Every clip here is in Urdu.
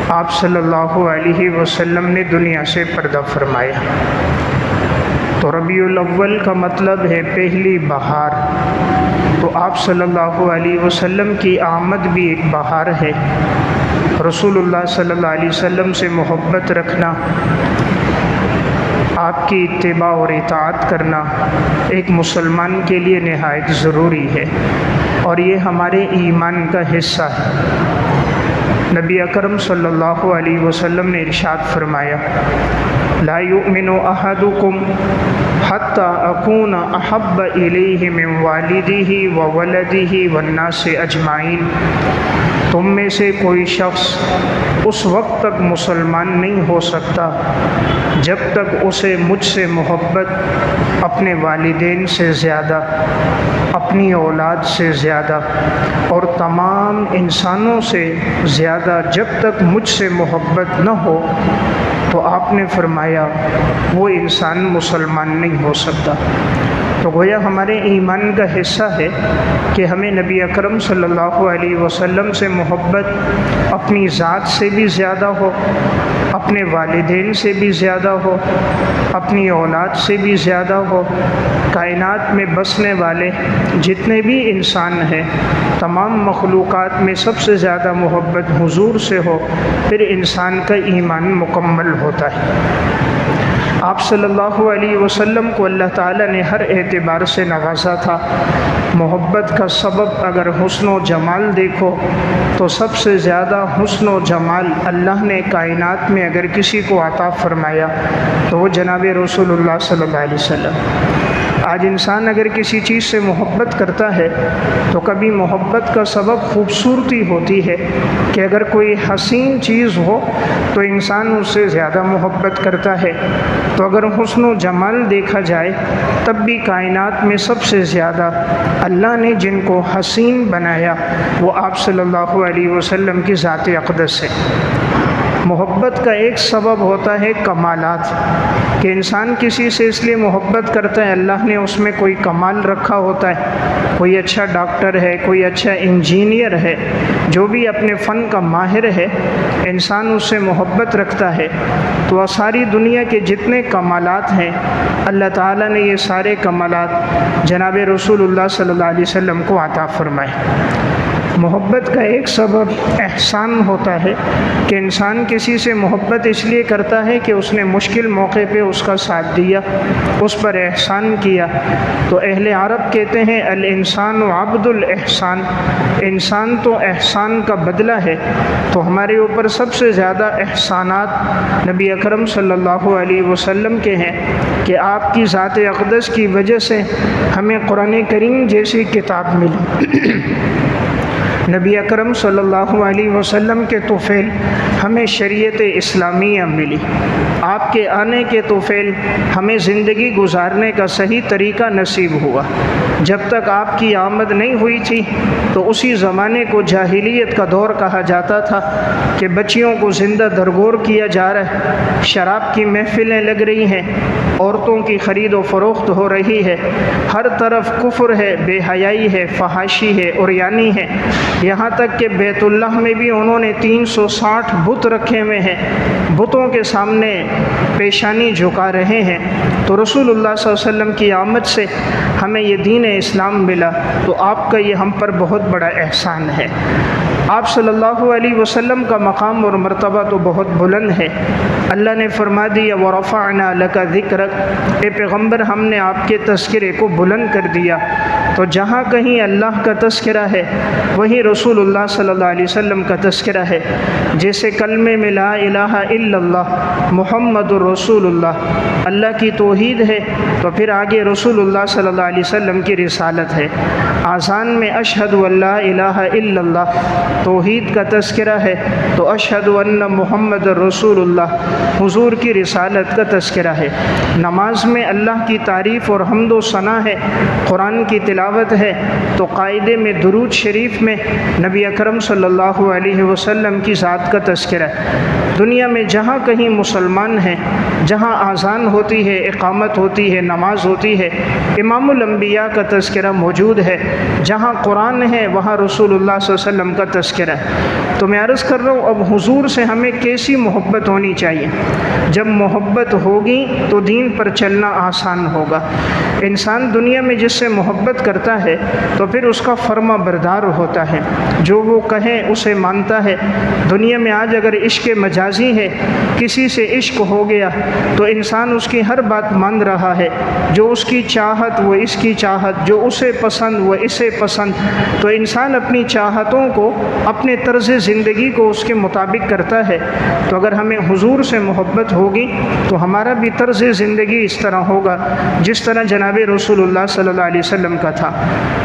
آپ صلی اللہ علیہ وسلم نے دنیا سے پردہ فرمایا۔ تو ربیع الاول کا مطلب ہے پہلی بہار، تو آپ صلی اللہ علیہ وسلم کی آمد بھی ایک بہار ہے۔ رسول اللہ صلی اللہ علیہ وسلم سے محبت رکھنا، آپ کی اتباع اور اطاعت کرنا ایک مسلمان کے لیے نہایت ضروری ہے، اور یہ ہمارے ایمان کا حصہ ہے۔ نبی اکرم صلی اللہ علیہ وسلم نے ارشاد فرمایا، لا یؤمن احدکم حتی اکون احب الیہ من والدہ وولدہ والناس اجمعین۔ تم میں سے کوئی شخص اس وقت تک مسلمان نہیں ہو سکتا جب تک اسے مجھ سے محبت اپنے والدین سے زیادہ، اپنی اولاد سے زیادہ اور تمام انسانوں سے زیادہ جب تک مجھ سے محبت نہ ہو، تو آپ نے فرمایا وہ انسان مسلمان نہیں ہو سکتا۔ تو گویا ہمارے ایمان کا حصہ ہے کہ ہمیں نبی اکرم صلی اللہ علیہ وسلم سے محبت اپنی ذات سے بھی زیادہ ہو، اپنے والدین سے بھی زیادہ ہو، اپنی اولاد سے بھی زیادہ ہو، کائنات میں بسنے والے جتنے بھی انسان ہیں تمام مخلوقات میں سب سے زیادہ محبت حضور سے ہو، پھر انسان کا ایمان مکمل ہوتا ہے۔ آپ صلی اللہ علیہ وسلم کو اللہ تعالیٰ نے ہر اعتبار سے نوازا تھا۔ محبت کا سبب اگر حسن و جمال دیکھو تو سب سے زیادہ حسن و جمال اللہ نے کائنات میں اگر کسی کو عطا فرمایا تو وہ جناب رسول اللہ صلی اللہ علیہ وسلم۔ آج انسان اگر کسی چیز سے محبت کرتا ہے تو کبھی محبت کا سبب خوبصورتی ہوتی ہے کہ اگر کوئی حسین چیز ہو تو انسان اس سے زیادہ محبت کرتا ہے، تو اگر حسن و جمال دیکھا جائے تب بھی کائنات میں سب سے زیادہ اللہ نے جن کو حسین بنایا وہ آپ صلی اللہ علیہ وسلم کی ذات اقدس ہے۔ محبت کا ایک سبب ہوتا ہے کمالات، کہ انسان کسی سے اس لیے محبت کرتا ہے اللہ نے اس میں کوئی کمال رکھا ہوتا ہے، کوئی اچھا ڈاکٹر ہے، کوئی اچھا انجینئر ہے، جو بھی اپنے فن کا ماہر ہے، انسان اس سے محبت رکھتا ہے تو ساری دنیا کے جتنے کمالات ہیں اللہ تعالیٰ نے یہ سارے کمالات جناب رسول اللہ صلی اللہ علیہ وسلم کو عطا فرمائے۔ محبت کا ایک سبب احسان ہوتا ہے کہ انسان کسی سے محبت اس لیے کرتا ہے کہ اس نے مشکل موقع پہ اس کا ساتھ دیا، اس پر احسان کیا۔ تو اہل عرب کہتے ہیں الانسان عبد الاحسان، انسان تو احسان کا بدلہ ہے۔ تو ہمارے اوپر سب سے زیادہ احسانات نبی اکرم صلی اللہ علیہ وسلم کے ہیں کہ آپ کی ذات اقدس کی وجہ سے ہمیں قرآن کریم جیسی کتاب ملی، نبی اکرم صلی اللہ علیہ وسلم کے طفیل ہمیں شریعت اسلامیہ ملی، آپ کے آنے کے طفیل ہمیں زندگی گزارنے کا صحیح طریقہ نصیب ہوا۔ جب تک آپ کی آمد نہیں ہوئی تھی تو اسی زمانے کو جاہلیت کا دور کہا جاتا تھا کہ بچیوں کو زندہ درگور کیا جا رہا ہے، شراب کی محفلیں لگ رہی ہیں، عورتوں کی خرید و فروخت ہو رہی ہے، ہر طرف کفر ہے، بے حیائی ہے، فحاشی ہے، عریانی ہے، یہاں تک کہ بیت اللہ میں بھی انہوں نے 360 بت رکھے ہوئے ہیں، بتوں کے سامنے پیشانی جھکا رہے ہیں۔ تو رسول اللہ صلی اللہ علیہ وسلم کی آمد سے ہمیں یہ دین اسلام ملا، تو آپ کا یہ ہم پر بہت بڑا احسان ہے۔ آپ صلی اللہ علیہ وسلم کا مقام اور مرتبہ تو بہت بلند ہے۔ اللہ نے فرما دیا وَرَفَعْنَا لَكَ ذِكْرَكَ، اے پیغمبر ہم نے آپ کے تذکرے کو بلند کر دیا۔ تو جہاں کہیں اللہ کا تذکرہ ہے وہیں رسول اللہ صلی اللہ علیہ وسلم کا تذکرہ ہے۔ جیسے کلمے میں لا الہ الا اللہ محمد الرسول اللہ، اللہ کی توحید ہے، تو پھر آگے رسول اللہ صلی اللہ علیہ وسلم کی رسالت ہے۔ آذان میں اشہد ان لا الہ الا اللہ توحید کا تذکرہ ہے، تو اشہد ان محمد رسول اللہ حضور کی رسالت کا تذکرہ ہے۔ نماز میں اللہ کی تعریف اور حمد و ثنا ہے، قرآن کی تلاوت تلاوت ہے تو قاعدے میں درود شریف میں نبی اکرم صلی اللہ علیہ وسلم کی ذات کا تذکرہ ہے۔ دنیا میں جہاں کہیں مسلمان ہیں، جہاں اذان ہوتی ہے، اقامت ہوتی ہے، نماز ہوتی ہے، امام الانبیاء کا تذکرہ موجود ہے۔ جہاں قرآن ہے وہاں رسول اللہ صلی اللہ علیہ وسلم کا تذکرہ ہے۔ تو میں عرض کر رہا ہوں اب حضور سے ہمیں کیسی محبت ہونی چاہیے؟ جب محبت ہوگی تو دین پر چلنا آسان ہوگا۔ انسان دنیا میں جس سے محبت کرتا ہے تو پھر اس کا فرما بردار ہوتا ہے، جو وہ کہے اسے مانتا ہے۔ دنیا میں آج اگر عشق مجازی ہے، کسی سے عشق ہو گیا تو انسان اس کی ہر بات مان رہا ہے، جو اس کی چاہت وہ اس کی چاہت، جو اسے پسند وہ اسے پسند، تو انسان اپنی چاہتوں کو، اپنے طرز زندگی کو اس کے مطابق کرتا ہے۔ تو اگر ہمیں حضور سے محبت ہوگی تو ہمارا بھی طرز زندگی اس طرح ہوگا جس طرح جناب رسول اللہ صلی اللہ علیہ وسلم کا تھا۔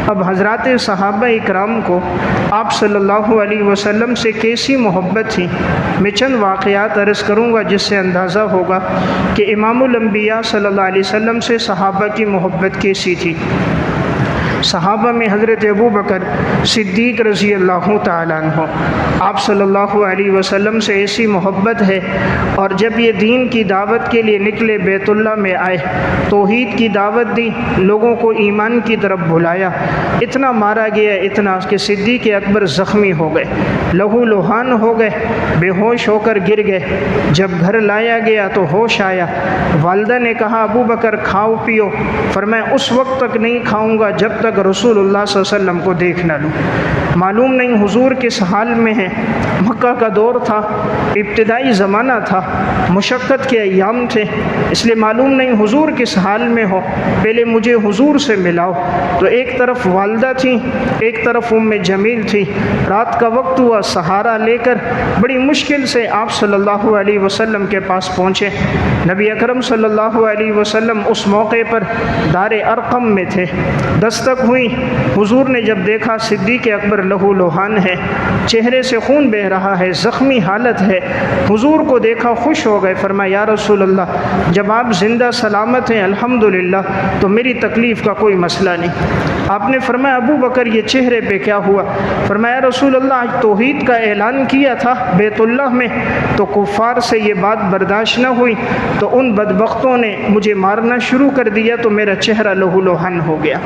اب حضرات صحابہ اکرام کو آپ صلی اللہ علیہ وسلم سے کیسی محبت تھی، میں چند واقعات عرض کروں گا جس سے اندازہ ہوگا کہ امام الانبیاء صلی اللہ علیہ وسلم سے صحابہ کی محبت کیسی تھی۔ صحابہ میں حضرت ابو بکر صدیق رضی اللہ تعالیٰ عنہ، آپ صلی اللہ علیہ وسلم سے ایسی محبت ہے، اور جب یہ دین کی دعوت کے لیے نکلے، بیت اللہ میں آئے، توحید کی دعوت دی، لوگوں کو ایمان کی طرف بلایا، اتنا مارا گیا، اتنا کہ صدیق اکبر زخمی ہو گئے، لہو لہان ہو گئے، بے ہوش ہو کر گر گئے۔ جب گھر لایا گیا تو ہوش آیا، والدہ نے کہا ابو بکر کھاؤ پیو، فرمایا اس وقت تک نہیں کھاؤں گا جب تک رسول اللہ صلی اللہ علیہ وسلم کو دیکھ نہ لوں۔ معلوم نہیں حضور کس حال میں ہیں، مکہ کا دور تھا، ابتدائی زمانہ تھا، مشقت کے ایام تھے، اس لیے معلوم نہیں حضور کس حال میں ہو، پہلے مجھے حضور سے ملاؤ۔ تو ایک طرف والدہ تھی، ایک طرف ام جمیل تھی، رات کا وقت ہوا، سہارا لے کر بڑی مشکل سے آپ صلی اللہ علیہ وسلم کے پاس پہنچے۔ نبی اکرم صلی اللہ علیہ وسلم اس موقع پر دار ارقم میں تھے، دستک ہوئی، حضور نے جب دیکھا صدیق اکبر لہو لوہان ہے، چہرے سے خون بہہ رہا ہے، زخمی حالت ہے، حضور کو دیکھا خوش ہو گئے، فرمایا یا رسول اللہ جب آپ زندہ سلامت ہیں الحمدللہ تو میری تکلیف کا کوئی مسئلہ نہیں۔ آپ نے فرمایا ابو بکر یہ چہرے پہ کیا ہوا؟ فرمایا رسول اللہ آج توحید کا اعلان کیا تھا بیت اللہ میں، تو کفار سے یہ بات برداشت نہ ہوئی تو ان بدبختوں نے مجھے مارنا شروع کر دیا تو میرا چہرہ لہو لوہن ہو گیا۔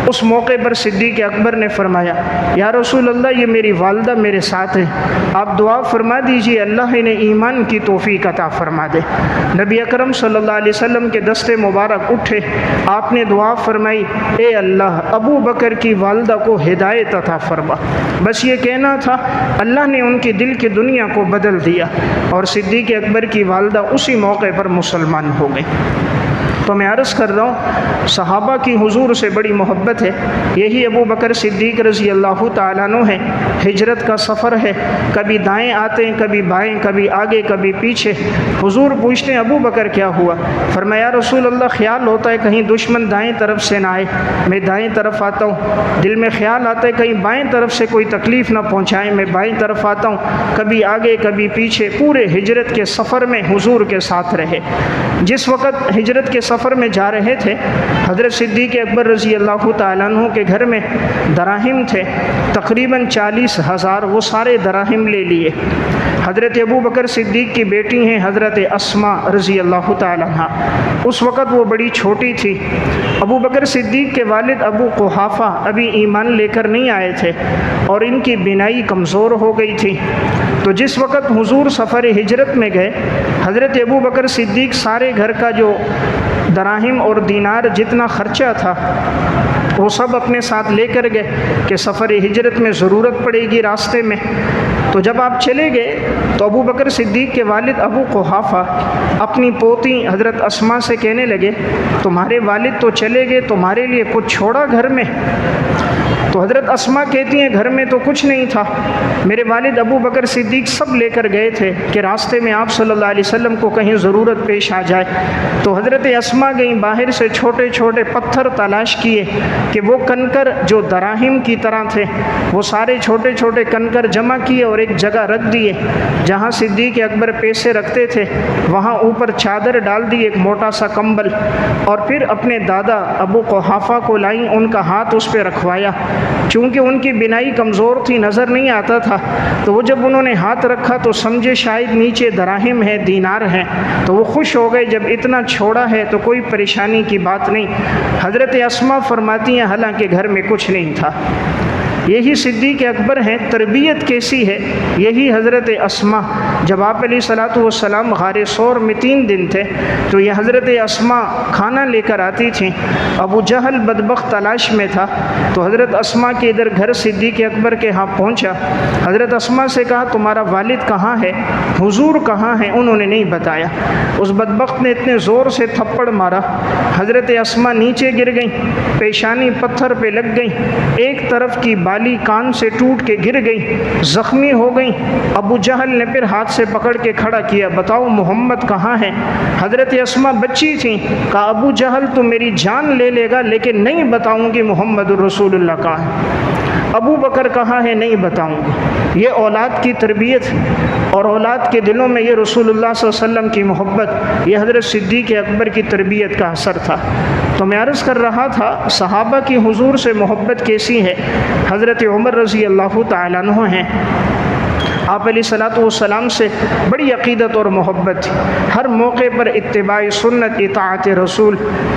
اس موقع پر صدیق اکبر نے فرمایا یا رسول اللہ یہ میری والدہ میرے ساتھ ہے، آپ دعا فرما دیجئے اللہ انہیں ایمان کی توفیق عطا فرما دے۔ نبی اکرم صلی اللہ علیہ وسلم کے دست مبارک اٹھے، آپ نے دعا فرمائی اے اللہ ابو بکر کی والدہ کو ہدایت عطا فرما۔ بس یہ کہنا تھا، اللہ نے ان کی دل کی دنیا کو بدل دیا اور صدیق اکبر کی والدہ اسی موقع پر مسلمان ہو گئی۔ تو میں عرض کر رہا ہوں صحابہ کی حضور سے بڑی محبت ہے، یہی ابو بکر صدیق رضی اللہ تعالیٰ عنہ ہے۔ ہجرت کا سفر ہے، کبھی دائیں آتے ہیں، کبھی بائیں، کبھی آگے کبھی پیچھے۔ حضور پوچھتے ہیں ابو بکر کیا ہوا؟ فرمایا رسول اللہ خیال ہوتا ہے کہیں دشمن دائیں طرف سے نہ آئے، میں دائیں طرف آتا ہوں، دل میں خیال آتا ہے کہیں بائیں طرف سے کوئی تکلیف نہ پہنچائے، میں بائیں طرف آتا ہوں، کبھی آگے کبھی پیچھے۔ پورے ہجرت کے سفر میں حضور کے ساتھ رہے۔ جس وقت ہجرت کے سفر میں جا رہے تھے، حضرت صدیق اکبر رضی اللہ تعالیٰ عنہ کے گھر میں دراہم تھے، تقریباً 40,000، وہ سارے دراہم لے لیے۔ حضرت ابو بکر صدیق کی بیٹی ہیں حضرت اسماء رضی اللہ تعالیٰ عنہ، اس وقت وہ بڑی چھوٹی تھی۔ ابو بکر صدیق کے والد ابو قحافہ ابھی ایمان لے کر نہیں آئے تھے اور ان کی بینائی کمزور ہو گئی تھی۔ تو جس وقت حضور سفر ہجرت میں گئے، حضرت ابو بکر صدیق سارے گھر کا جو دراہم اور دینار جتنا خرچہ تھا وہ سب اپنے ساتھ لے کر گئے کہ سفر ہجرت میں ضرورت پڑے گی راستے میں۔ تو جب آپ چلے گئے تو ابو بکر صدیق کے والد ابو قحافہ اپنی پوتی حضرت اسماء سے کہنے لگے تمہارے والد تو چلے گئے، تمہارے لیے کچھ چھوڑا گھر میں؟ تو تو حضرت اسما کہتی ہیں گھر میں تو کچھ نہیں تھا، میرے والد ابو بکر صدیق سب لے کر گئے تھے کہ راستے میں آپ صلی اللہ علیہ وسلم کو کہیں ضرورت پیش آ جائے۔ تو حضرت اسما گئیں، باہر سے چھوٹے چھوٹے پتھر تلاش کیے کہ وہ کنکر جو دراہم کی طرح تھے، وہ سارے چھوٹے چھوٹے کنکر جمع کیے اور ایک جگہ رکھ دیے جہاں صدیق اکبر پیسے رکھتے تھے، وہاں اوپر چادر ڈال دی، ایک موٹا سا کمبل، اور پھر اپنے دادا ابو قحافہ کو لائیں، ان کا ہاتھ اس پہ رکھوایا۔ چونکہ ان کی بینائی کمزور تھی، نظر نہیں آتا تھا، تو وہ جب انہوں نے ہاتھ رکھا تو سمجھے شاید نیچے دراہم ہے، دینار ہیں، تو وہ خوش ہو گئے، جب اتنا چھوڑا ہے تو کوئی پریشانی کی بات نہیں۔ حضرت اسما فرماتی ہیں حالانکہ گھر میں کچھ نہیں تھا۔ یہی صدیق اکبر ہیں، تربیت کیسی ہے، یہی حضرت اسما۔ جب آپ علیہ الصلوۃ والسلام غار ثور میں 3 دن تھے تو یہ حضرت اسما کھانا لے کر آتی تھیں۔ ابو جہل بدبخت تلاش میں تھا تو حضرت اسما کے ادھر گھر صدیق اکبر کے ہاں پہنچا۔ حضرت اسما سے کہا تمہارا والد کہاں ہے، حضور کہاں ہیں؟ انہوں نے نہیں بتایا۔ اس بدبخت نے اتنے زور سے تھپڑ مارا، حضرت اسما نیچے گر گئیں، پیشانی پتھر پہ لگ گئیں، ایک طرف کی بالی کان سے ٹوٹ کے گر گئی، زخمی ہو گئی۔ ابو جہل نے پھر ہاتھ سے پکڑ کے کھڑا کیا، بتاؤ محمد کہاں ہے؟ حضرت اسما بچی تھیں، کہا ابو جہل تو میری جان لے لے گا لیکن نہیں بتاؤں گی محمد الرسول اللہ کہاں ہے۔ ابو بکر کہاں ہے؟ نہیں بتاؤں گی۔ یہ اولاد کی تربیت اور اولاد کے دلوں میں یہ رسول اللہ صلی اللہ علیہ وسلم کی محبت، یہ حضرت صدیق اکبر کی تربیت کا اثر تھا۔ تو میں عرض کر رہا تھا صحابہ کی حضور سے محبت کیسی ہے۔ حضرت عمر رضی اللہ تعالیٰ عنہ ہیں، آپ علیہ الصلوۃ والسلام سے بڑی عقیدت اور محبت تھی، ہر موقع پر اتباع سنت، اطاعت رسول۔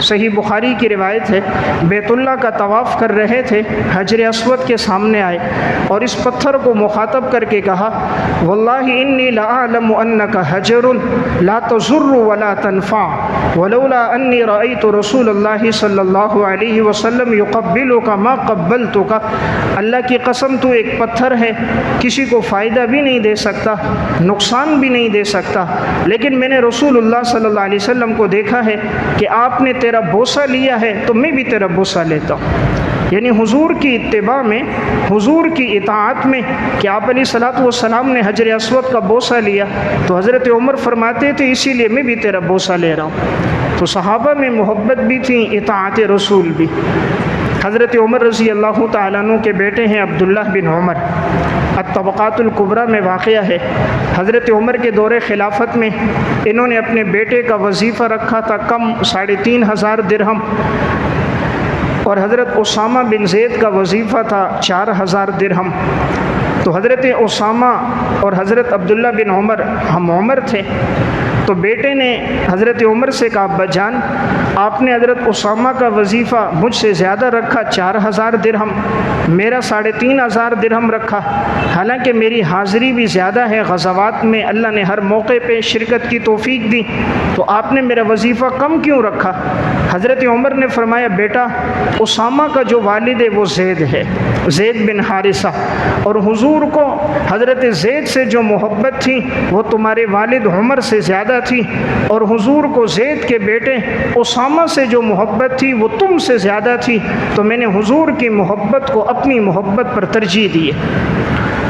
صحیح بخاری کی روایت ہے، بیت اللہ کا طواف کر رہے تھے، حجر اسود کے سامنے آئے اور اس پتھر کو مخاطب کر کے کہا واللہ انی لأعلم انک حجر لا تضر ولا تنفع ولولا انی رأیت رسول اللہ صلی اللہ علیہ وسلم یقبلک ما قبلتک۔ اللہ کی قسم تو ایک پتھر ہے، کسی کو فائدہ بھی نہیں دے سکتا، نقصان بھی نہیں دے سکتا، لیکن میں نے رسول اللہ صلی اللہ علیہ وسلم کو دیکھا ہے کہ آپ نے تیرا بوسہ لیا ہے تو میں بھی تیرا بوسہ لیتا ہوں۔ یعنی حضور کی اتباع میں، حضور کی اطاعت میں، کہ آپ علیہ الصلوۃ والسلام نے حجر اسود کا بوسہ لیا تو حضرت عمر فرماتے تھے اسی لیے میں بھی تیرا بوسہ لے رہا ہوں۔ تو صحابہ میں محبت بھی تھی، اطاعت رسول بھی۔ حضرت عمر رضی اللہ تعالیٰ عنہ کے بیٹے ہیں عبداللہ بن عمر، الطبقات الکبریٰ میں واقعہ ہے۔ حضرت عمر کے دور خلافت میں انہوں نے اپنے بیٹے کا وظیفہ رکھا تھا کم 3500 درہم، اور حضرت اسامہ بن زید کا وظیفہ تھا 4000 درہم۔ تو حضرت اسامہ اور حضرت عبداللہ بن عمر ہم عمر تھے، تو بیٹے نے حضرت عمر سے کہا ابا جان آپ نے حضرت اسامہ کا وظیفہ مجھ سے زیادہ رکھا 4000 درہم، میرا 3500 درہم رکھا، حالانکہ میری حاضری بھی زیادہ ہے غزوات میں، اللہ نے ہر موقع پہ شرکت کی توفیق دی، تو آپ نے میرا وظیفہ کم کیوں رکھا؟ حضرت عمر نے فرمایا بیٹا اسامہ کا جو والد ہے وہ زید ہے، زید بن حارثہ، اور حضور کو حضرت زید سے جو محبت تھی وہ تمہارے والد عمر سے زیادہ تھی، اور حضور کو زید کے بیٹے اسامہ سے جو محبت تھی وہ تم سے زیادہ تھی، تو میں نے حضور کی محبت کو اپنی محبت پر ترجیح دی ہے،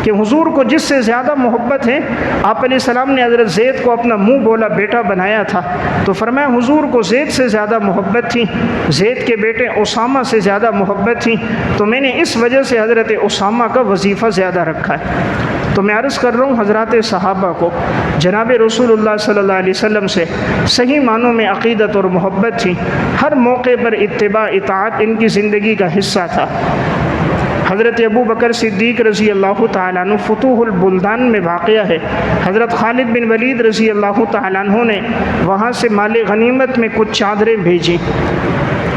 کہ حضور کو جس سے زیادہ محبت ہے۔ آپ علیہ السلام نے حضرت زید کو اپنا منہ بولا بیٹا بنایا تھا، تو فرمایا حضور کو زید سے زیادہ محبت تھی، زید کے بیٹے اسامہ سے زیادہ محبت تھی، تو میں نے اس وجہ سے حضرت اسامہ کا وظیفہ زیادہ رکھا ہے۔ تو میں عرض کر رہا ہوں حضرات صحابہ کو جناب رسول اللہ صلی اللہ علیہ وسلم سے صحیح معنوں میں عقیدت اور محبت تھی، ہر موقع پر اتباع اطاعت ان کی زندگی کا حصہ تھا۔ حضرت ابو بکر صدیق رضی اللہ تعالیٰ عنہ فتوح البلدان میں واقعہ ہے، حضرت خالد بن ولید رضی اللہ تعالیٰ عنہ نے وہاں سے مال غنیمت میں کچھ چادریں بھیجی۔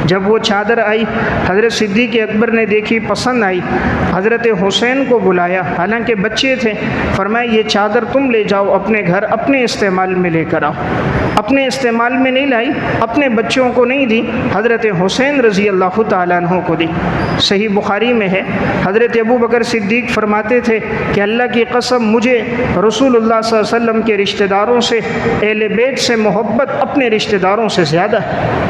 جب وہ چادر آئی حضرت صدیق اکبر نے دیکھی، پسند آئی، حضرت حسین کو بلایا، حالانکہ بچے تھے، فرمایا یہ چادر تم لے جاؤ اپنے گھر، اپنے استعمال میں لے کر آؤ۔ اپنے استعمال میں نہیں لائی، اپنے بچوں کو نہیں دی، حضرت حسین رضی اللہ تعالیٰ عنہ کو دی۔ صحیح بخاری میں ہے حضرت ابو بکر صدیق فرماتے تھے کہ اللہ کی قسم مجھے رسول اللہ صلی اللہ علیہ وسلم کے رشتہ داروں سے، اہل بیت سے محبت اپنے رشتہ داروں سے زیادہ ہے۔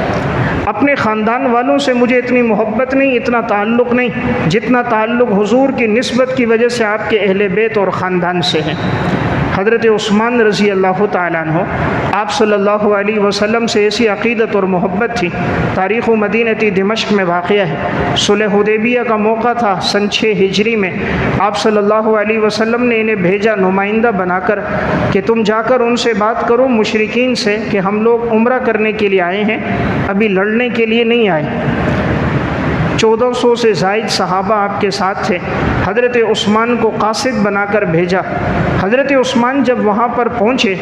اپنے خاندان والوں سے مجھے اتنی محبت نہیں، اتنا تعلق نہیں جتنا تعلق حضور کی نسبت کی وجہ سے آپ کے اہل بیت اور خاندان سے ہے۔ حضرت عثمان رضی اللہ تعالیٰ عنہ، آپ صلی اللہ علیہ وسلم سے ایسی عقیدت اور محبت تھی۔ تاریخ مدینہ دمشق میں واقعہ ہے، صلح حدیبیہ کا موقع تھا سن 6 ہجری میں۔ آپ صلی اللہ علیہ وسلم نے انہیں بھیجا نمائندہ بنا کر کہ تم جا کر ان سے بات کرو مشرکین سے کہ ہم لوگ عمرہ کرنے کے لیے آئے ہیں، ابھی لڑنے کے لیے نہیں آئے۔ 1400 سے زائد صحابہ آپ کے ساتھ تھے۔ حضرت عثمان کو قاصد بنا کر بھیجا۔ حضرت عثمان جب وہاں پر پہنچے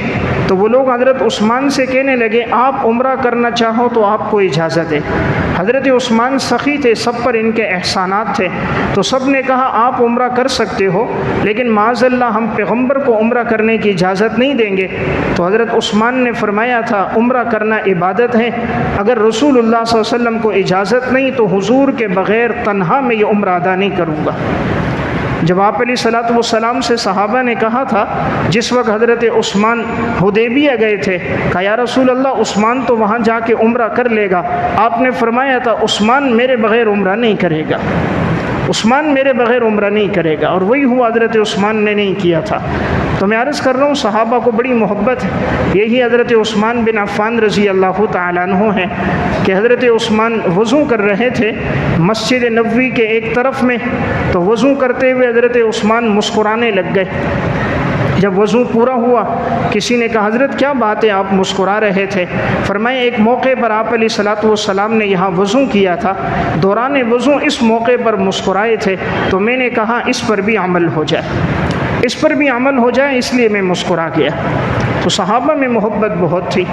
تو وہ لوگ حضرت عثمان سے کہنے لگے آپ عمرہ کرنا چاہو تو آپ کو اجازت ہے۔ حضرت عثمان سخی تھے، سب پر ان کے احسانات تھے، تو سب نے کہا آپ عمرہ کر سکتے ہو، لیکن معاذ اللہ ہم پیغمبر کو عمرہ کرنے کی اجازت نہیں دیں گے۔ تو حضرت عثمان نے فرمایا تھا عمرہ کرنا عبادت ہے، اگر رسول اللہ صلی اللہ علیہ وسلم کو اجازت نہیں تو حضور کے بغیر تنہا میں یہ عمرہ ادا نہیں کروں گا۔ جب آپ علیہ الصلوۃ والسلام سے صحابہ نے کہا تھا، جس وقت حضرت عثمان حدیبیہ گئے تھے، کہا یا رسول اللہ عثمان تو وہاں جا کے عمرہ کر لے گا۔ آپ نے فرمایا تھا عثمان میرے بغیر عمرہ نہیں کرے گا، عثمان میرے بغیر عمرہ نہیں کرے گا، اور وہی ہوا، حضرت عثمان نے نہیں کیا تھا۔ تو میں عرض کر رہا ہوں صحابہ کو بڑی محبت ہے۔ یہی حضرت عثمان بن عفان رضی اللہ تعالیٰ عنہ ہے کہ حضرت عثمان وضو کر رہے تھے مسجد نبوی کے ایک طرف میں، تو وضو کرتے ہوئے حضرت عثمان مسکرانے لگ گئے۔ جب وضو پورا ہوا کسی نے کہا حضرت کیا بات ہے آپ مسکرا رہے تھے؟ فرمایا ایک موقع پر آپ علیہ الصلوۃ والسلام نے یہاں وضو کیا تھا، دوران وضو اس موقع پر مسکرائے تھے، تو میں نے کہا اس پر بھی عمل ہو جائے، اس پر بھی عمل ہو جائے، اس لیے میں مسکرا گیا۔ تو صحابہ میں محبت بہت تھی۔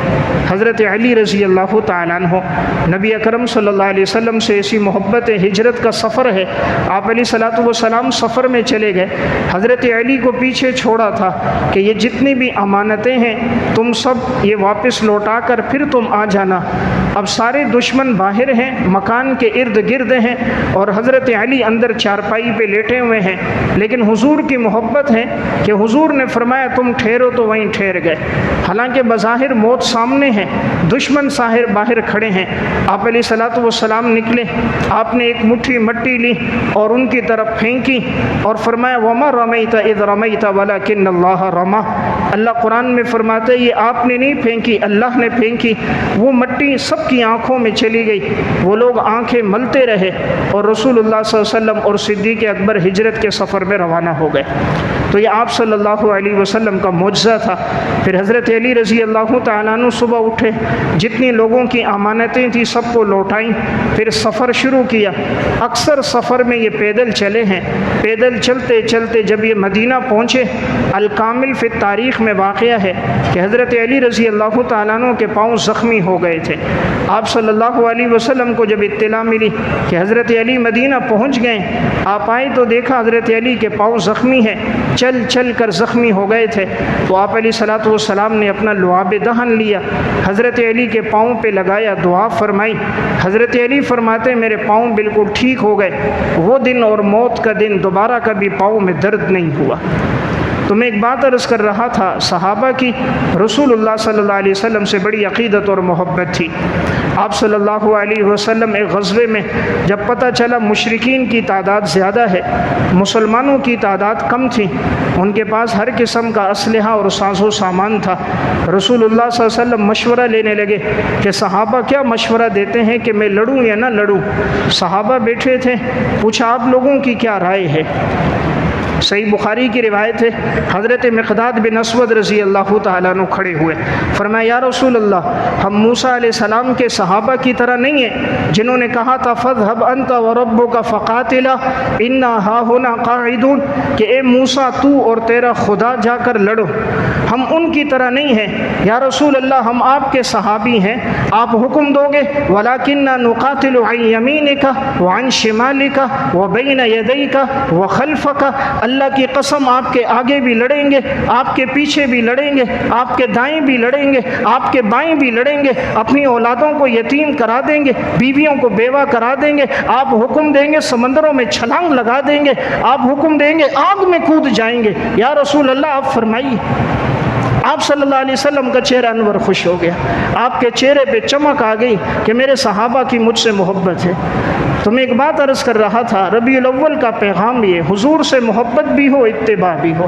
حضرت علی رضی اللہ تعالیٰ عنہ، نبی اکرم صلی اللہ علیہ وسلم سے ایسی محبت ہے، ہجرت کا سفر ہے، آپ علیہ الصلوۃ والسلام سفر میں چلے گئے، حضرت علی کو پیچھے چھوڑا تھا کہ یہ جتنی بھی امانتیں ہیں تم سب یہ واپس لوٹا کر پھر تم آ جانا۔ اب سارے دشمن باہر ہیں، مکان کے ارد گرد ہیں، اور حضرت علی اندر چارپائی پہ لیٹے ہوئے ہیں، لیکن حضور کی محبت ہے کہ حضور نے فرمایا تم ٹھہرو، تو وہیں ٹھہر گئے۔ حالانکہ بظاہر موت سامنے ہے، دشمن باہر کھڑے ہیں، آپ علیہ الصلوۃ والسلام نکلے، آپ نے ایک مٹھی مٹی لی اور ان کی طرف پھینکی اور فرمایا وما رمیت اذ رمیت ولکن اللہ رما۔ اللہ قرآن میں فرماتا ہے یہ آپ نے نہیں پھینکی، اللہ نے پھینکی۔ وہ مٹی سب کی آنکھوں میں چلی گئی، وہ لوگ آنکھیں ملتے رہے، اور رسول اللہ صلی اللہ علیہ وسلم اور صدیق اکبر ہجرت کے سفر میں روانہ ہو گئے۔ تو یہ آپ صلی اللہ علیہ وسلم کا معجزہ تھا۔ پھر حضرت علی رضی اللہ تعالیٰ عنہ صبح اٹھے، جتنی لوگوں کی امانتیں تھیں سب کو لوٹائیں، پھر سفر شروع کیا۔ اکثر سفر میں یہ پیدل چلے ہیں، پیدل چلتے چلتے جب یہ مدینہ پہنچے، الکامل فی تاریخ میں واقعہ ہے کہ حضرت علی رضی اللہ تعالیٰ عنہ کے پاؤں زخمی ہو گئے تھے۔ آپ صلی اللہ علیہ وسلم کو جب اطلاع ملی کہ حضرت علی مدینہ پہنچ گئے، آپ آئے تو دیکھا حضرت علی کے پاؤں زخمی ہیں، چل چل کر زخمی ہو گئے تھے۔ تو آپ علیہ الصلوۃ والسلام نے اپنا لعاب دہن لیا، حضرت علی کے پاؤں پہ لگایا، دعا فرمائی۔ حضرت علی فرماتے میرے پاؤں بالکل ٹھیک ہو گئے، وہ دن اور موت کا دن دوبارہ کبھی پاؤں میں درد نہیں ہوا۔ تو میں ایک بات عرض کر رہا تھا، صحابہ کی رسول اللہ صلی اللہ علیہ وسلم سے بڑی عقیدت اور محبت تھی۔ آپ صلی اللہ علیہ وسلم ایک غزوے میں جب پتہ چلا مشرکین کی تعداد زیادہ ہے، مسلمانوں کی تعداد کم تھی، ان کے پاس ہر قسم کا اسلحہ اور ساز و سامان تھا، رسول اللہ صلی اللہ علیہ وسلم مشورہ لینے لگے کہ صحابہ کیا مشورہ دیتے ہیں کہ میں لڑوں یا نہ لڑوں؟ صحابہ بیٹھے تھے، پوچھا آپ لوگوں کی کیا رائے ہے؟ صحیح بخاری کی روایت ہے، حضرت مقداد بن اسود رضی اللہ تعالیٰ عنہ کھڑے ہوئے، فرمایا یا رسول اللہ ہم موسیٰ علیہ السلام کے صحابہ کی طرح نہیں ہیں جنہوں نے کہا تھا فَاذْهَبْ أَنْتَ وَرَبُّكَ فَقَاتِلَا إِنَّا هَاهُنَا قَاعِدُونَ کہ اے موسیٰ تو اور تیرا خدا جا کر لڑو۔ ہم ان کی طرح نہیں ہیں، یا رسول اللہ ہم آپ کے صحابی ہیں، آپ حکم دو گے وَلَكِنَّا نُقَاتِلُ عَنْ يَمِينِكَ وَعَنْ شِمَالِكَ وَبَيْنَ يَدَيْكَ وَخَلْفَكَ، اللہ کی قسم آپ کے آگے بھی لڑیں گے، آپ کے پیچھے بھی لڑیں گے، آپ کے دائیں بھی لڑیں گے، آپ کے بائیں بھی لڑیں گے، اپنی اولادوں کو یتیم کرا دیں گے، بیویوں کو بیوہ کرا دیں گے، آپ حکم دیں گے سمندروں میں چھلانگ لگا دیں گے، آپ حکم دیں گے آگ میں کود جائیں گے۔ یا رسول اللہ آپ فرمائیے، آپ صلی اللہ علیہ وسلم کا چہرہ انور خوش ہو گیا، آپ کے چہرے پہ چمک آ گئی کہ میرے صحابہ کی مجھ سے محبت ہے۔ تو میں ایک بات عرض کر رہا تھا، ربیع الاول کا پیغام یہ حضور سے محبت بھی ہو، اتباع بھی ہو۔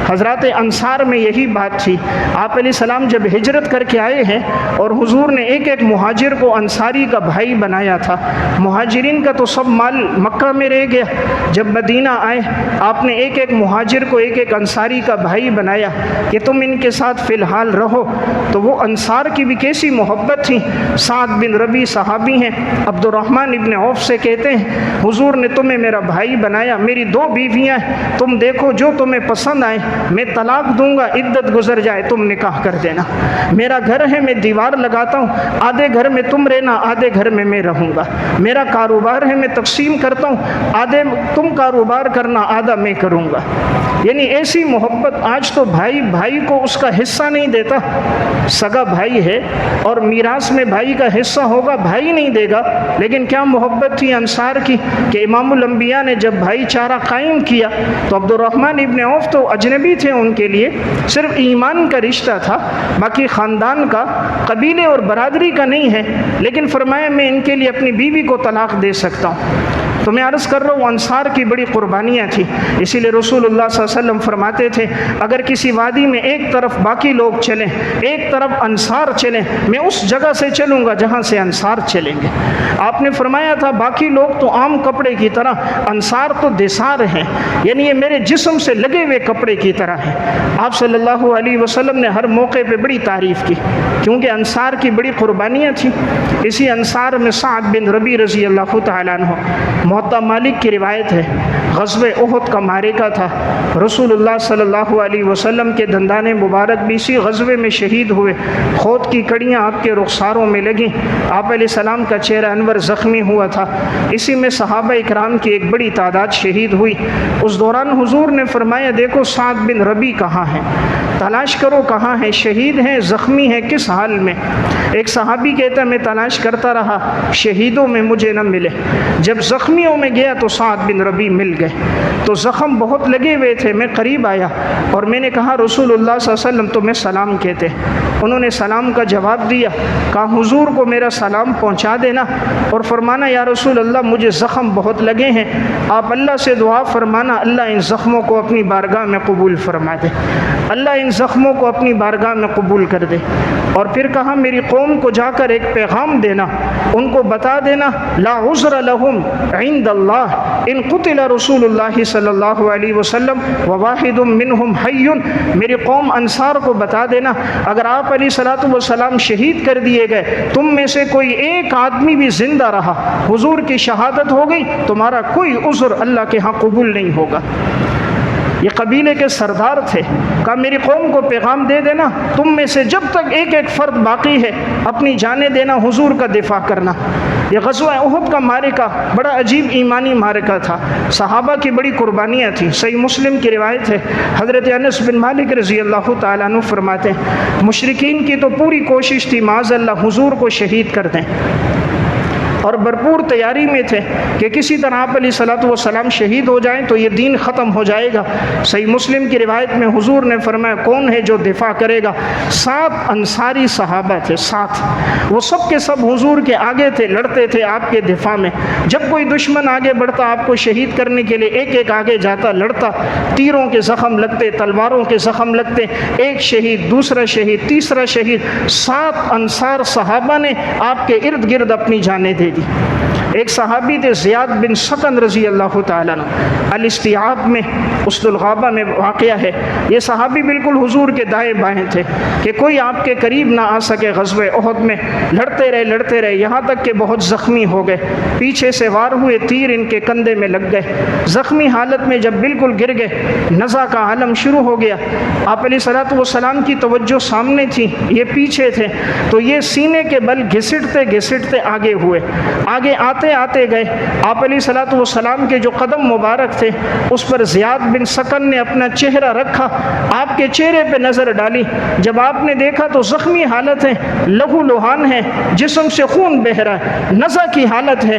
حضرات انصار میں یہی بات تھی، آپ علیہ السلام جب ہجرت کر کے آئے ہیں اور حضور نے ایک ایک مہاجر کو انصاری کا بھائی بنایا تھا۔ مہاجرین کا تو سب مال مکہ میں رہ گیا، جب مدینہ آئے آپ نے ایک ایک مہاجر کو ایک ایک انصاری کا بھائی بنایا کہ تم ان کے ساتھ فی الحال رہو۔ تو وہ انصار کی بھی کیسی محبت تھی۔ سعد بن ربیع صحابی ہیں، عبد الرحمن ابن عوف سے کہتے ہیں حضور نے تمہیں میرا بھائی بنایا، میری 2 بیویاں ہیں، تم دیکھو جو تمہیں پسند آئے میں طلاق دوں گا، عدت گزر جائے تم نکاح کر دینا۔ میرا گھر ہے، میں دیوار لگاتا ہوں، آدھے گھر میں تم رہنا، آدھے گھر میں میں رہوں گا۔ میرا کاروبار ہے، میں تقسیم کرتا ہوں، آدھے تم کاروبار کرنا، آدھا میں کروں گا۔ یعنی ایسی محبت۔ آج تو بھائی بھائی کو اس کا حصہ نہیں دیتا، سگا بھائی ہے اور میراث میں بھائی کا حصہ ہوگا، بھائی نہیں دے گا۔ لیکن کیا محبت تھی انصار کی کہ امام الانبیاء نے جب بھائی چارہ قائم کیا تو عبد الرحمن ابن عوف تو اجنبی تھے ان کے لیے، صرف ایمان کا رشتہ تھا، باقی خاندان کا، قبیلے اور برادری کا نہیں ہے، لیکن فرمایا میں ان کے لیے اپنی بیوی کو طلاق دے سکتا ہوں۔ تو میں عرض کر رہا ہوں انصار کی بڑی قربانیاں تھیں، اسی لیے رسول اللہ صلی اللہ علیہ وسلم فرماتے تھے اگر کسی وادی میں ایک طرف باقی لوگ چلیں، ایک طرف انصار چلیں، میں اس جگہ سے چلوں گا جہاں سے انصار چلیں گے۔ آپ نے فرمایا تھا باقی لوگ تو عام کپڑے کی طرح، انصار تو دسار ہیں، یعنی یہ میرے جسم سے لگے ہوئے کپڑے کی طرح ہیں۔ آپ صلی اللہ علیہ وسلم نے ہر موقع پہ بڑی تعریف کی کیونکہ انصار کی بڑی قربانیاں تھیں۔ اسی انصار میں سعد بن ربیع رضی اللہ تعالیٰ عنہ، موطا مالک کی روایت ہے، غزوہ احد کا معرکہ تھا، رسول اللہ صلی اللہ علیہ وسلم کے دندان مبارک بھی اسی غزوے میں شہید ہوئے، خود کی کڑیاں آپ کے رخساروں میں لگیں، آپ علیہ السلام کا چہرہ انور زخمی ہوا تھا۔ اسی میں صحابہ اکرام کی ایک بڑی تعداد شہید ہوئی۔ اس دوران حضور نے فرمایا دیکھو سعد بن ربیع کہاں ہیں، تلاش کرو کہاں ہیں، شہید ہیں، زخمی ہیں، کس حال میں۔ ایک صحابی کہتا ہے میں تلاش کرتا رہا، شہیدوں میں مجھے نہ ملے، جب زخمیوں میں گیا تو سعد بن ربیع مل گئے، تو زخم بہت لگے ہوئے تھے۔ میں قریب آیا اور میں نے کہا رسول اللہ صلی اللہ علیہ وسلم تمہیں سلام کہتے۔ انہوں نے سلام کا جواب دیا، کہا حضور کو میرا سلام پہنچا دینا اور فرمانا یا رسول اللہ مجھے زخم بہت لگے ہیں، آپ اللہ سے دعا فرمانا اللہ ان زخموں کو اپنی بارگاہ میں قبول فرما دے، اللہ ان زخموں کو اپنی بارگاہ میں قبول کر دے۔ اور پھر کہا میری قوم کو جا کر ایک پیغام دینا، ان کو بتا دینا لا عذر لہم عند اللہ ان قتل رسول اللہ صلی اللہ علیہ وسلم وواحد منہم حی۔ میری قوم انصار کو بتا دینا اگر آپ علیہ الصلوۃ والسلام شہید کر دیے گئے، تم میں سے کوئی ایک آدمی بھی زندہ رہا، حضور کی شہادت ہو گئی، تمہارا کوئی عذر اللہ کے ہاں قبول نہیں ہوگا۔ یہ قبیلے کے سردار تھے، کہا میری قوم کو پیغام دے دینا تم میں سے جب تک ایک ایک فرد باقی ہے اپنی جانیں دینا، حضور کا دفاع کرنا۔ یہ غزوہ احد کا معرکہ بڑا عجیب ایمانی معرکہ تھا، صحابہ کی بڑی قربانیاں تھیں۔ صحیح مسلم کی روایت ہے، حضرت انس بن مالک رضی اللہ تعالیٰ عنہ فرماتے ہیں مشرکین کی تو پوری کوشش تھی معاذ اللہ حضور کو شہید کر دیں، اور بھرپور تیاری میں تھے کہ کسی طرح آپ علیہ الصلوۃ والسلام شہید ہو جائیں تو یہ دین ختم ہو جائے گا۔ صحیح مسلم کی روایت میں حضور نے فرمایا کون ہے جو دفاع کرے گا؟ 7 انصاری صحابہ تھے، 7، وہ سب کے سب حضور کے آگے تھے، لڑتے تھے آپ کے دفاع میں۔ جب کوئی دشمن آگے بڑھتا آپ کو شہید کرنے کے لیے ایک ایک آگے جاتا، لڑتا، تیروں کے زخم لگتے، تلواروں کے زخم لگتے، ایک شہید، دوسرا شہید، تیسرا شہید، 7 انصار صحابہ نے آپ کے ارد گرد اپنی جانیں دے دی۔ ایک صحابی تھے زیاد بن سکن رضی اللہ تعالیٰ عنہ، الاستیعاب میں اسد الغابہ میں واقعہ ہے۔ یہ صحابی بالکل حضور کے دائیں بائیں تھے کہ کوئی آپ کے قریب نہ آ سکے۔ غزوہ احد میں لڑتے رہے یہاں تک کہ بہت زخمی ہو گئے، پیچھے سے وار ہوئے، تیر ان کے کندھے میں لگ گئے، زخمی حالت میں جب بالکل گر گئے نزع کا عالم شروع ہو گیا۔ آپ علیہ الصلوۃ والسلام کی توجہ سامنے تھی، یہ پیچھے تھے، تو یہ سینے کے بل گھسٹتے آگے ہوئے، آگے آتے گئے۔ آپ علیہ الصلوۃ والسلام کے جو قدم مبارک تھے اس پر زیاد بن سکن نے اپنا چہرہ رکھا، آپ کے چہرے پہ نظر ڈالی، جب آپ نے دیکھا تو زخمی حالت ہے، لہو لہان ہے، جسم سے خون بہہ رہا ہے، نزع کی حالت ہے۔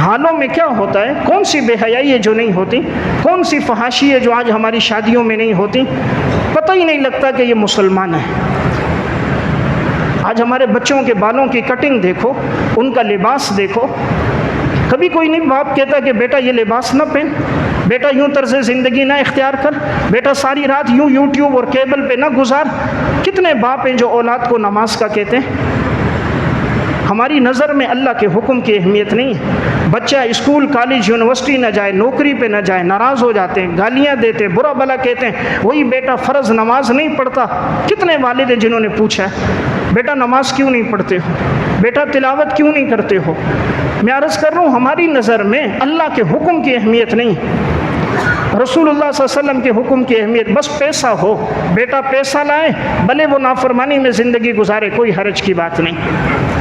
حالوں میں کیا ہوتا ہے، کون سی بے حیائی ہے جو نہیں ہوتی، کون سی فحاشی ہے جو آج ہماری شادیوں میں نہیں ہوتی، پتہ ہی نہیں لگتا کہ یہ مسلمان ہے۔ آج ہمارے بچوں کے بالوں کی کٹنگ دیکھو، ان کا لباس دیکھو، کبھی کوئی نہیں باپ کہتا کہ بیٹا یہ لباس نہ پہن، بیٹا یوں طرز زندگی نہ اختیار کر، بیٹا ساری رات یوں یوٹیوب اور کیبل پہ نہ گزار۔ کتنے باپ ہیں جو اولاد کو نماز کا کہتے ہیں؟ ہماری نظر میں اللہ کے حکم کی اہمیت نہیں ہے۔ بچہ اسکول کالج یونیورسٹی نہ جائے، نوکری پہ نہ جائے، ناراض ہو جاتے ہیں، گالیاں دیتے ہیں، برا بھلا کہتے ہیں، وہی بیٹا فرض نماز نہیں پڑھتا۔ کتنے والد ہیں جنہوں نے پوچھا ہے بیٹا نماز کیوں نہیں پڑھتے ہو، بیٹا تلاوت کیوں نہیں کرتے ہو؟ میں عرض کر رہا ہوں ہماری نظر میں اللہ کے حکم کی اہمیت نہیں، رسول اللہ صلی اللہ علیہ وسلم کے حکم کی اہمیت۔ بس پیسہ ہو، بیٹا پیسہ لائے، بھلے وہ نافرمانی میں زندگی گزارے، کوئی حرج کی بات نہیں۔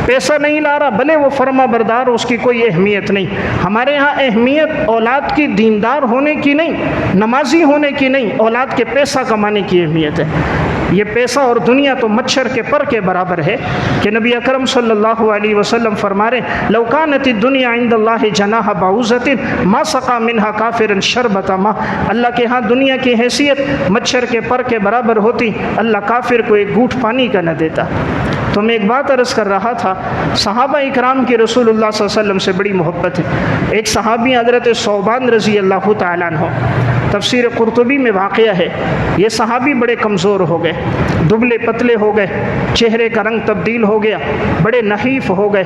پیسہ نہیں لا رہا، بھلے وہ فرما بردار ہو، اس کی کوئی اہمیت نہیں۔ ہمارے ہاں اہمیت اولاد کی دیندار ہونے کی نہیں، نمازی ہونے کی نہیں، اولاد کے پیسہ کمانے کی اہمیت ہے۔ یہ پیسہ اور دنیا تو مچھر کے پر کے برابر ہے کہ نبی اکرم صلی اللہ علیہ وسلم فرما رہے لو کانت الدنیا عند اللہ جناح بعوضۃ ما سقى منها کافرا شربۃ ماء، اللہ کے ہاں دنیا کی حیثیت مچھر کے پر کے برابر ہوتی، اللہ کافر کو ایک گھونٹ پانی کا نہ دیتا۔ تو میں ایک بات عرض کر رہا تھا، صحابہ اکرام کی رسول اللہ صلی اللہ علیہ وسلم سے بڑی محبت ہے۔ ایک صحابی حضرت ثوبان رضی اللہ تعالیٰ عنہ، تفسیر قرطبی میں واقعہ ہے، یہ صحابی بڑے کمزور ہو گئے، دبلے پتلے ہو گئے، چہرے کا رنگ تبدیل ہو گیا، بڑے نحیف ہو گئے۔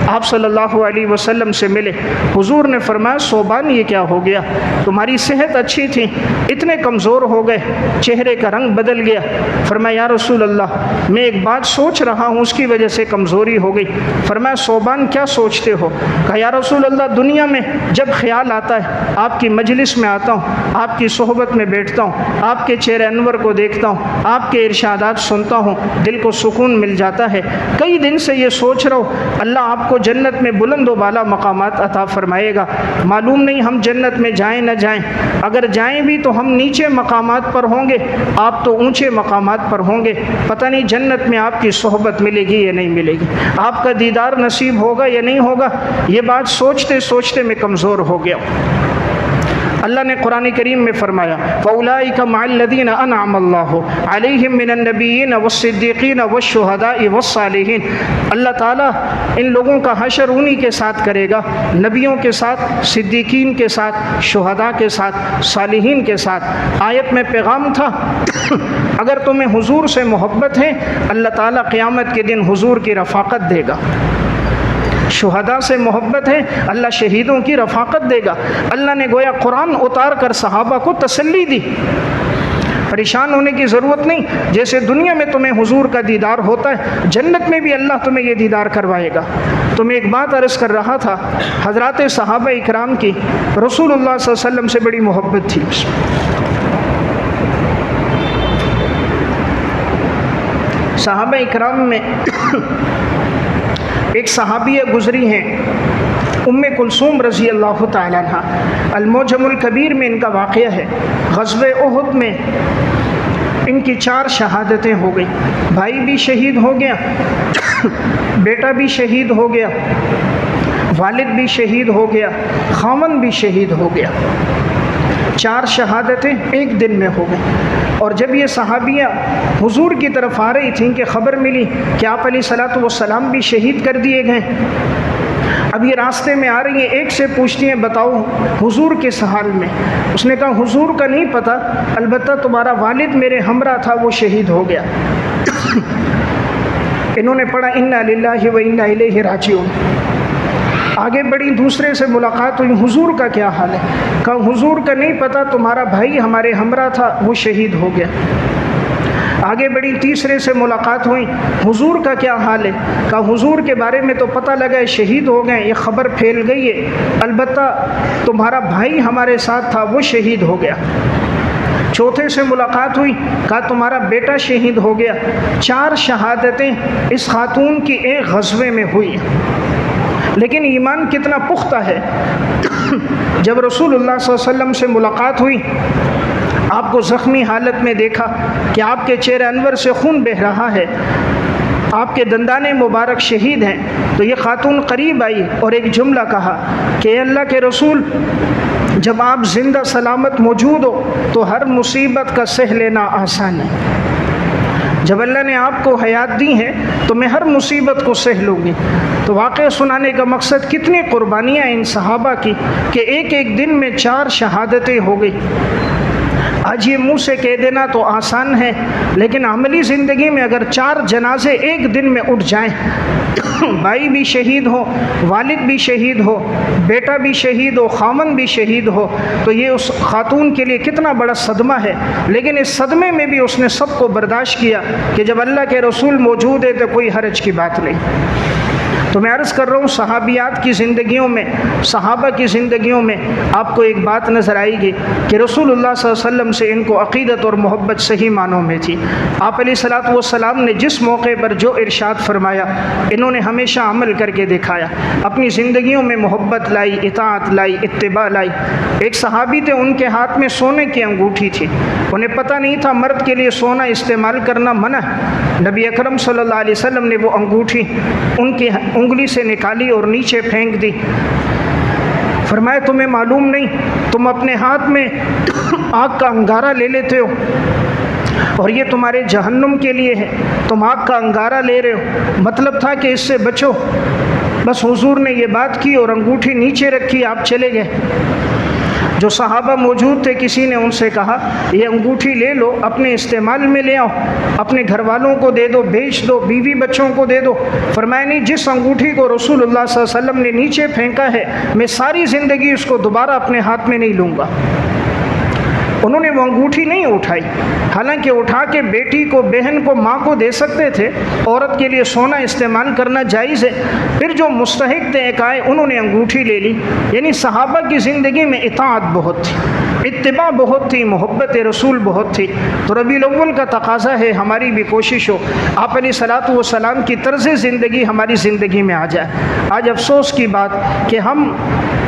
آپ صلی اللہ علیہ وسلم سے ملے، حضور نے فرمایا ثوبان یہ کیا ہو گیا، تمہاری صحت اچھی تھی، اتنے کمزور ہو گئے، چہرے کا رنگ بدل گیا۔ فرمایا یا رسول اللہ میں ایک بات سوچ رہا ہوں، اس کی وجہ سے کمزوری ہو گئی۔ فرمایا ثوبان کیا سوچتے ہو؟ کہا یا رسول اللہ دنیا میں جب خیال آتا ہے آپ کی مجلس میں آتا ہوں، آپ کی صحبت میں بیٹھتا ہوں، آپ کے چہرے انور کو دیکھتا ہوں، آپ کے ارشادات سنتا ہوں، دل کو سکون مل جاتا ہے۔ کئی دن سے یہ سوچ رہا ہوں اللہ آپ کو جنت میں بلند و بالا مقامات عطا فرمائے گا، معلوم نہیں ہم جنت میں جائیں نہ جائیں، اگر جائیں بھی تو ہم نیچے مقامات پر ہوں گے، آپ تو اونچے مقامات پر ہوں گے، پتہ نہیں جنت میں آپ کی صحبت ملے گی یا نہیں ملے گی، آپ کا دیدار نصیب ہوگا یا نہیں ہوگا۔ یہ بات سوچتے سوچتے میں کمزور ہو گیا۔ اللہ نے قرآن کریم میں فرمایا فَأُولَٰئِكَ مَعَ الَّذِينَ أَنْعَمَ اللَّهُ عَلَيْهِمْ مِنَ النَّبِيِّينَ وَالصِّدِّيقِينَ وَالشُّهَدَاءِ وَالصَّالِحِينَ، اللہ تعالیٰ ان لوگوں کا حشر انہی کے ساتھ کرے گا، نبیوں کے ساتھ، صدیقین کے ساتھ، شہداء کے ساتھ، صالحین کے ساتھ۔ آیت میں پیغام تھا اگر تمہیں حضور سے محبت ہے اللہ تعالیٰ قیامت کے دن حضور کی رفاقت دے گا، شہداء سے محبت ہے اللہ شہیدوں کی رفاقت دے گا۔ اللہ نے گویا قرآن اتار کر صحابہ کو تسلی دی، پریشان ہونے کی ضرورت نہیں، جیسے دنیا میں تمہیں حضور کا دیدار ہوتا ہے جنت میں بھی اللہ تمہیں یہ دیدار کروائے گا۔ تو میں ایک بات عرض کر رہا تھا، حضرات صحابہ اکرام کی رسول اللہ صلی اللہ علیہ وسلم سے بڑی محبت تھی۔ صحابہ اکرام میں ایک صحابیہ گزری ہیں ام کلثوم رضی اللہ تعالیٰ عنہ، المعجم الکبیر میں ان کا واقعہ ہے۔ غزوہ احد میں ان کی 4 شہادتیں ہو گئی، بھائی بھی شہید ہو گیا، بیٹا بھی شہید ہو گیا، والد بھی شہید ہو گیا، خاوند بھی شہید ہو گیا۔ 4 شہادتیں ایک دن میں ہو گئیں۔ اور جب یہ صحابیہ حضور کی طرف آ رہی تھیں کہ خبر ملی کہ آپ علیہ الصلوۃ والسلام بھی شہید کر دیے گئے، اب یہ راستے میں آ رہی ہیں، ایک سے پوچھتی ہیں بتاؤ حضور کس حال میں؟ اس نے کہا حضور کا نہیں پتہ، البتہ تمہارا والد میرے ہمراہ تھا، وہ شہید ہو گیا۔ انہوں نے پڑھا انا للہ و انا الیہ راجعون۔ آگے بڑی، دوسرے سے ملاقات ہوئی، حضور کا کیا حال ہے؟ کہا حضور کا نہیں پتہ، تمہارا بھائی ہمارے ہمراہ تھا، وہ شہید ہو گیا۔ آگے بڑی، تیسرے سے ملاقات ہوئی، حضور کا کیا حال ہے؟ کہا حضور کے بارے میں تو پتہ لگا ہے شہید ہو گئے، یہ خبر پھیل گئی ہے، البتہ تمہارا بھائی ہمارے ساتھ تھا، وہ شہید ہو گیا۔ چوتھے سے ملاقات ہوئی، کہا تمہارا بیٹا شہید ہو گیا۔ 4 شہادتیں اس خاتون کی ایک غزوے میں ہوئی، لیکن ایمان کتنا پختہ ہے۔ جب رسول اللہ صلی اللہ علیہ وسلم سے ملاقات ہوئی، آپ کو زخمی حالت میں دیکھا کہ آپ کے چہرے انور سے خون بہہ رہا ہے، آپ کے دندان مبارک شہید ہیں۔ تو یہ خاتون قریب آئی اور ایک جملہ کہا کہ اے اللہ کے رسول، جب آپ زندہ سلامت موجود ہو تو ہر مصیبت کا سہ لینا آسان ہے۔ جب اللہ نے آپ کو حیات دی ہے تو میں ہر مصیبت کو سہ لوں گی۔ تو واقعہ سنانے کا مقصد کتنی قربانیاں ان صحابہ کی کہ ایک ایک دن میں 4 شہادتیں ہو گئی۔ آج یہ منہ سے کہہ دینا تو آسان ہے، لیکن عملی زندگی میں اگر 4 جنازے ایک دن میں اٹھ جائیں، بھائی بھی شہید ہو، والد بھی شہید ہو، بیٹا بھی شہید ہو، خامن بھی شہید ہو، تو یہ اس خاتون کے لیے کتنا بڑا صدمہ ہے۔ لیکن اس صدمے میں بھی اس نے سب کو برداشت کیا کہ جب اللہ کے رسول موجود ہے تو کوئی حرج کی بات نہیں۔ تو میں عرض کر رہا ہوں، صحابیات کی زندگیوں میں، صحابہ کی زندگیوں میں آپ کو ایک بات نظر آئے گی کہ رسول اللہ صلی اللہ علیہ وسلم سے ان کو عقیدت اور محبت صحیح معنوں میں تھی۔ آپ علیہ الصلوۃ والسلام نے جس موقع پر جو ارشاد فرمایا، انہوں نے ہمیشہ عمل کر کے دکھایا، اپنی زندگیوں میں محبت لائی، اطاعت لائی، اتباع لائی۔ ایک صحابی تھے، ان کے ہاتھ میں سونے کی انگوٹھی تھی، انہیں پتہ نہیں تھا مرد کے لیے سونا استعمال کرنا منع ہے۔ نبی اکرم صلی اللہ علیہ وسلم نے وہ انگوٹھی ان کی انگلی سے نکالی اور نیچے پھینک دی۔ فرمایا تمہیں معلوم نہیں، تم اپنے ہاتھ میں آگ کا انگارہ لے لیتے ہو اور یہ تمہارے جہنم کے لیے ہے، تم آگ کا انگارہ لے رہے ہو، مطلب تھا کہ اس سے بچو۔ بس حضور نے یہ بات کی اور انگوٹھی نیچے رکھی، آپ چلے گئے۔ جو صحابہ موجود تھے کسی نے ان سے کہا یہ انگوٹھی لے لو، اپنے استعمال میں لے آؤ، اپنے گھر والوں کو دے دو، بیچ دو، بیوی بچوں کو دے دو۔ فرمایا نہیں، جس انگوٹھی کو رسول اللہ صلی اللہ علیہ وسلم نے نیچے پھینکا ہے میں ساری زندگی اس کو دوبارہ اپنے ہاتھ میں نہیں لوں گا۔ انہوں نے وہ انگوٹھی نہیں اٹھائی، حالانکہ اٹھا کے بیٹی کو، بہن کو، ماں کو دے سکتے تھے، عورت کے لیے سونا استعمال کرنا جائز ہے۔ پھر جو مستحق تھے ایک آئے، انہوں نے انگوٹھی لے لی۔ یعنی صحابہ کی زندگی میں اطاعت بہت تھی، اتباع بہت تھی، محبت رسول بہت تھی۔ تو ربیع الاول کا تقاضا ہے ہماری بھی کوشش ہو آپ علیہ الصلوۃ والسلام کی طرز زندگی ہماری زندگی میں آ جائے۔ آج افسوس کی بات کہ ہم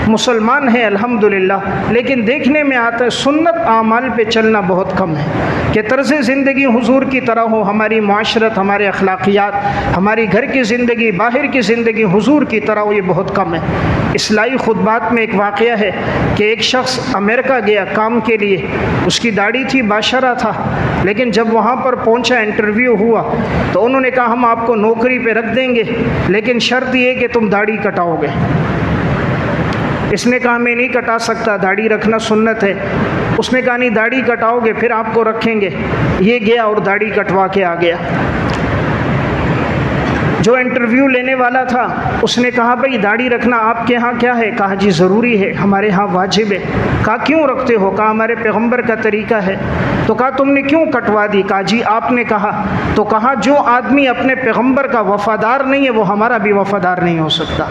مسلمان ہیں الحمدللہ، لیکن دیکھنے میں آتا ہے سنت اعمال پہ چلنا بہت کم ہے، کہ طرز زندگی حضور کی طرح ہو، ہماری معاشرت، ہمارے اخلاقیات، ہماری گھر کی زندگی، باہر کی زندگی حضور کی طرح ہو، یہ بہت کم ہے۔ اصلاحی خطبات میں ایک واقعہ ہے کہ ایک شخص امریکہ گیا کام کے لیے، اس کی داڑھی تھی، باشرہ تھا، لیکن جب وہاں پر پہنچا، انٹرویو ہوا، تو انہوں نے کہا ہم آپ کو نوکری پہ رکھ دیں گے لیکن شرط یہ کہ تم داڑھی کٹاؤ گے۔ اس نے کہا میں نہیں کٹا سکتا، داڑھی رکھنا سنت ہے۔ اس نے کہا نہیں، داڑھی کٹاؤ گے پھر آپ کو رکھیں گے۔ یہ گیا اور داڑھی کٹوا کے آ گیا۔ جو انٹرویو لینے والا تھا اس نے کہا بھئی داڑھی رکھنا آپ کے ہاں کیا ہے؟ کہا جی ضروری ہے، ہمارے ہاں واجب ہے۔ کہا کیوں رکھتے ہو؟ کہا ہمارے پیغمبر کا طریقہ ہے۔ تو کہا تم نے کیوں کٹوا دی؟ کہا جی آپ نے کہا۔ تو کہا جو آدمی اپنے پیغمبر کا وفادار نہیں ہے وہ ہمارا بھی وفادار نہیں ہو سکتا۔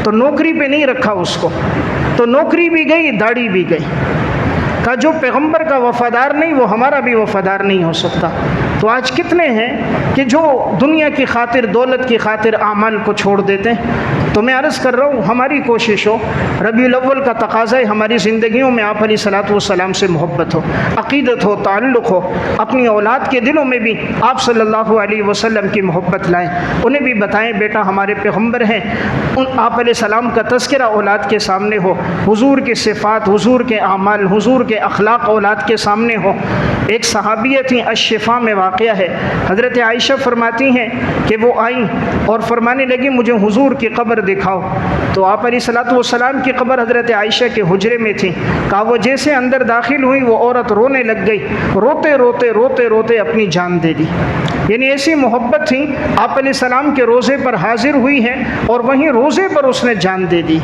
تو نوکری پہ نہیں رکھا اس کو، تو نوکری بھی گئی، داڑھی بھی گئی۔ کہا جو پیغمبر کا وفادار نہیں وہ ہمارا بھی وفادار نہیں ہو سکتا۔ تو آج کتنے ہیں کہ جو دنیا کی خاطر، دولت کی خاطر اعمال کو چھوڑ دیتے ہیں۔ تو میں عرض کر رہا ہوں ہماری کوشش ہو، ربیع الاول کا تقاضا ہے ہماری زندگیوں میں آپ علیہ الصلوۃ والسلام سے محبت ہو، عقیدت ہو، تعلق ہو، اپنی اولاد کے دلوں میں بھی آپ صلی اللہ علیہ وسلم کی محبت لائیں، انہیں بھی بتائیں بیٹا ہمارے پیغمبر ہیں، آپ علیہ السلام کا تذکرہ اولاد کے سامنے ہو، حضور کی صفات، حضور کے اعمال، حضور کے اخلاق اولاد کے سامنے ہو۔ ایک صحابیہ تھیں، الشفا میں واقعہ ہے، حضرت عائشہ فرماتی ہیں کہ وہ آئیں اور فرمانے لگی مجھے حضور کی قبر دکھاؤ۔ تو آپ علیہ الصلوۃ والسلام کی قبر حضرت عائشہ کے حجرے میں تھی۔ کہا وہ جیسے اندر داخل ہوئی وہ عورت رونے لگ گئی، روتے روتے روتے روتے اپنی جان دے دی۔ یعنی ایسی محبت تھی، آپ علیہ السلام کے روزے پر حاضر ہوئی ہے اور وہیں روزے پر اس نے جان دے دی۔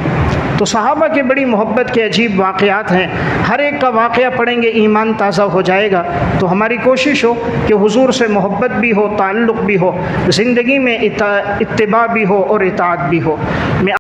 تو صحابہ کے بڑی محبت کے عجیب واقعات ہیں، ہر ایک کا واقعہ پڑھیں گے ایمان تازہ ہو جائے گا۔ تو ہماری کوشش ہو کہ حضور سے محبت بھی ہو، تعلق بھی ہو، زندگی میں اتباع بھی ہو اور اطاعت بھی ہو۔ میں